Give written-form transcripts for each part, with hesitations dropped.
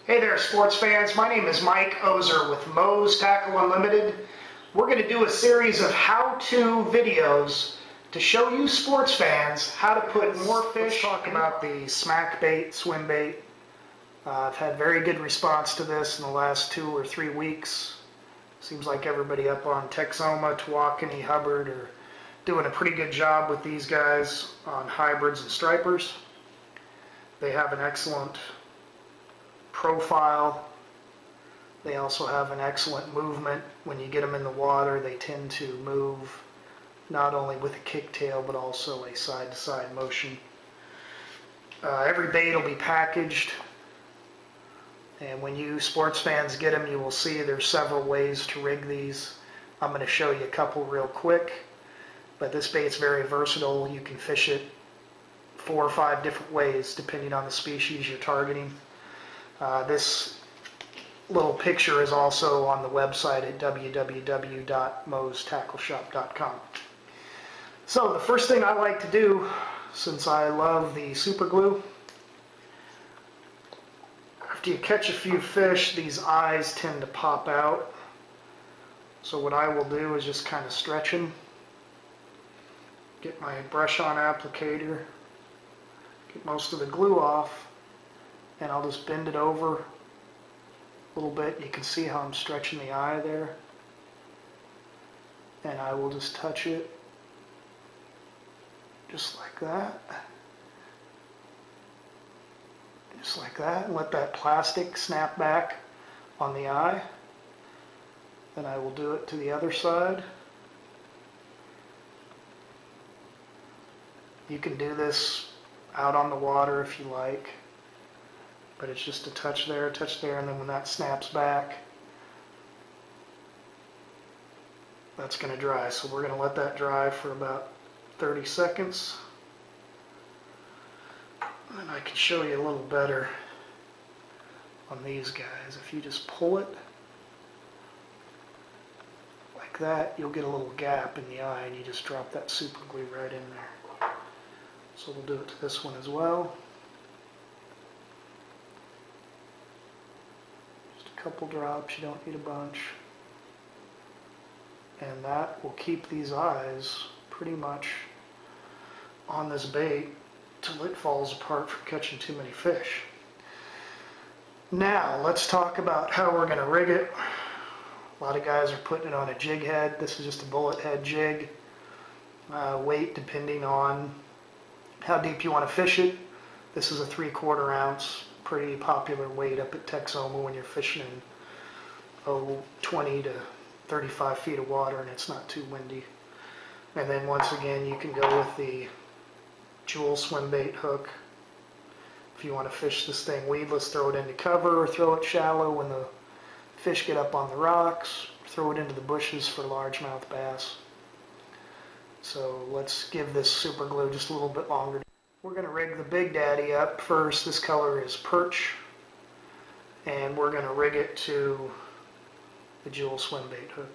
Hey there, sports fans. My name is Mike Ozer with Moe's Tackle Unlimited. We're going to do a series of how-to videos to show you sports fans how to put more fish. Let's talk about the SmackBait swim bait. I've had very good response to this in the last 2 or 3 weeks. Seems like everybody up on Texoma, Tawakoni, Hubbard are doing a pretty good job with these guys on hybrids and stripers. They have an excellent profile. They also have an excellent movement. When you get them in the water, they tend to move not only with a kick tail but also a side-to-side motion. Every bait will be packaged, and when you sports fans get them, you will see there's several ways to rig these. I'm going to show you a couple real quick, but this bait's very versatile. You can fish it 4 or 5 different ways depending on the species you're targeting. This little picture is also on the website at www.moestackleshop.com. So the first thing I like to do, since I love the super glue, after you catch a few fish, these eyes tend to pop out. So what I will do is just kind of stretch them, get my brush on applicator, get most of the glue off, and I'll just bend it over a little bit. You can see how I'm stretching the eye there. And I will just touch it just like that. Just like that, and let that plastic snap back on the eye. Then I will do it to the other side. You can do this out on the water if you like, but it's just a touch there, and then when that snaps back, that's going to dry. So we're going to let that dry for about 30 seconds. And I can show you a little better on these guys. If you just pull it like that, you'll get a little gap in the eye, and you just drop that super glue right in there. So we'll do it to this one as well. Couple drops, you don't need a bunch, and that will keep these eyes pretty much on this bait till it falls apart from catching too many fish. Now let's talk about how we're going to rig it. A lot of guys are putting it on a jig head. This is just a bullet head jig. Weight depending on how deep you want to fish it. This is a 3/4 ounce. Pretty popular weight up at Texoma when you're fishing in 20 to 35 feet of water and it's not too windy. And then once again, you can go with the jewel swim bait hook. If you want to fish this thing weedless, throw it into cover or throw it shallow when the fish get up on the rocks. Throw it into the bushes for largemouth bass. So let's give this super glue just a little bit longer. We're going to rig the Big Daddy up first. This color is Perch, and we're going to rig it to the jewel swim bait hook.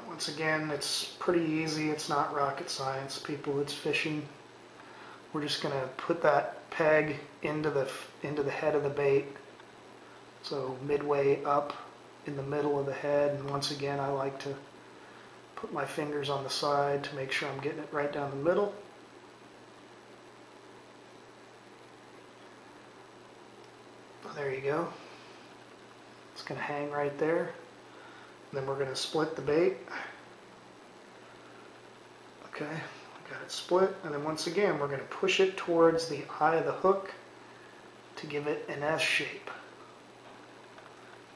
Once again, it's pretty easy. It's not rocket science. People that's fishing, we're just going to put that peg into the head of the bait, so midway up in the middle of the head. And once again, I like to put my fingers on the side to make sure I'm getting it right down the middle. There you go. It's going to hang right there. And then we're going to split the bait. Okay, I got it split. And then once again, we're going to push it towards the eye of the hook to give it an S shape.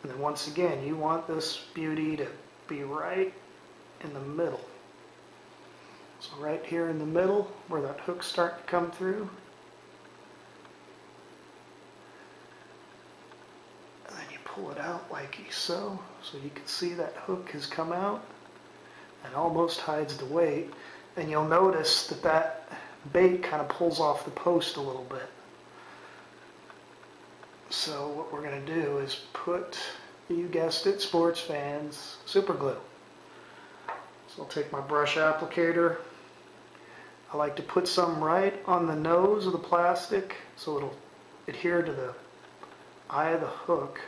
And then once again, you want this beauty to be right in the middle. So right here in the middle where that hook's starting to come through. And then you pull it out like so. So you can see that hook has come out and almost hides the weight. And you'll notice that that bait kind of pulls off the post a little bit. So what we're going to do is put, you guessed it, sports fans, super glue. So I'll take my brush applicator. I like to put some right on the nose of the plastic so it'll adhere to the eye of the hook.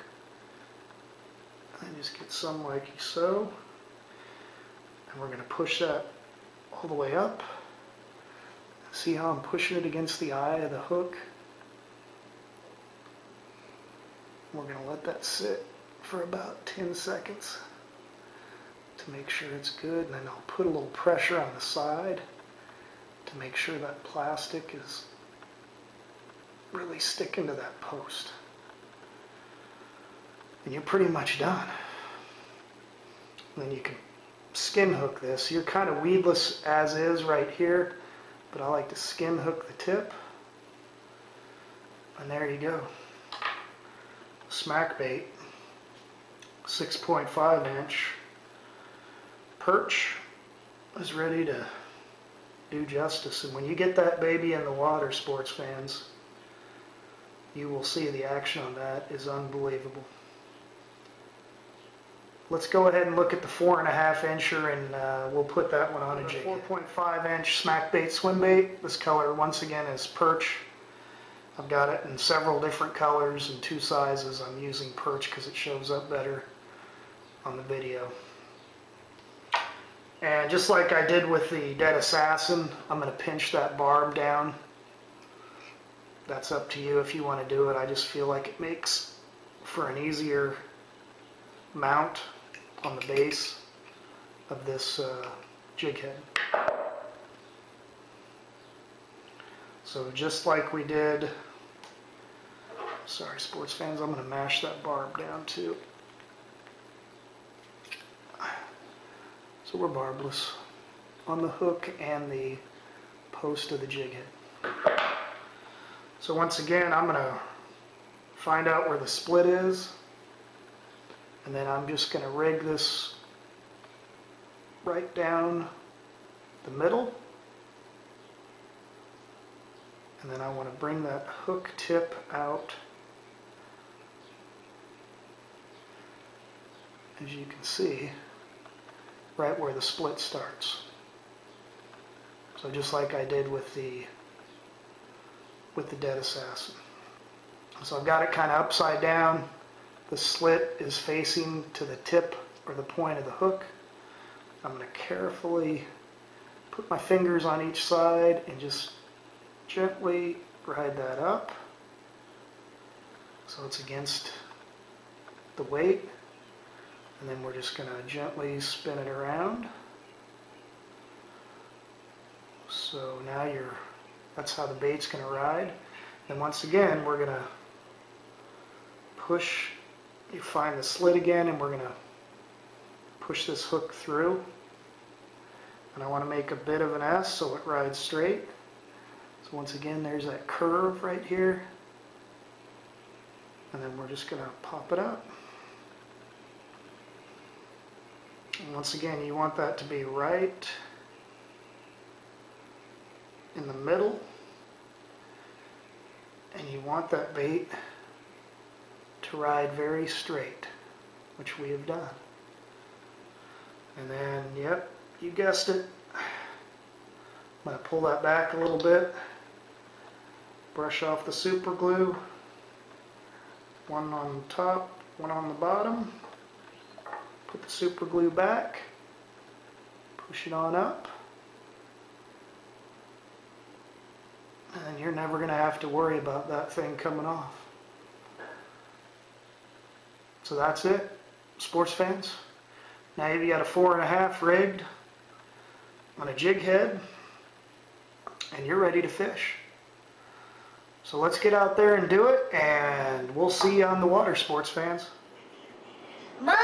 And just get some like so. And we're going to push that all the way up. See how I'm pushing it against the eye of the hook? We're going to let that sit for about 10 seconds to make sure it's good. And then I'll put a little pressure on the side to make sure that plastic is really sticking to that post. And you're pretty much done. And then you can skin hook this. You're kind of weedless as is right here, but I like to skin hook the tip. And there you go. SmackBait 6.5 inch perch is ready to do justice. And when you get that baby in the water, sports fans, you will see the action on that is unbelievable. Let's go ahead and look at the 4.5 incher, and we'll put that one on a jig. 4.5 inch SmackBait swim bait. This color once again is perch. I've got it in several different colors and 2 sizes. I'm using perch because it shows up better on the video. And just like I did with the Dead Assassin, I'm going to pinch that barb down. That's up to you if you want to do it. I just feel like it makes for an easier mount on the base of this jig head. So just like we did, sorry sports fans, I'm going to mash that barb down too. So we're barbless on the hook and the post of the jig head. So once again, I'm going to find out where the split is, and then I'm just going to rig this right down the middle. And then I want to bring that hook tip out, as you can see, right where the split starts. So just like I did with the Dead Assassin. So I've got it kind of upside down. The slit is facing to the tip or the point of the hook. I'm going to carefully put my fingers on each side and just gently ride that up so it's against the weight, and then we're just going to gently spin it around. So now that's how the bait's going to ride. And once again, we're going to push, you find the slit again, and we're going to push this hook through. And I want to make a bit of an S so it rides straight. So once again, there's that curve right here. And then we're just going to pop it up. And once again, you want that to be right in the middle. And you want that bait to ride very straight, which we have done. And then, yep, you guessed it. I'm going to pull that back a little bit. Brush off the super glue. One on the top, one on the bottom. Put the super glue back. Push it on up. And then you're never going to have to worry about that thing coming off. So that's it, sports fans. Now you've got a 4.5 rigged on a jig head, and you're ready to fish. So let's get out there and do it, and we'll see you on the water, sports fans. Mom!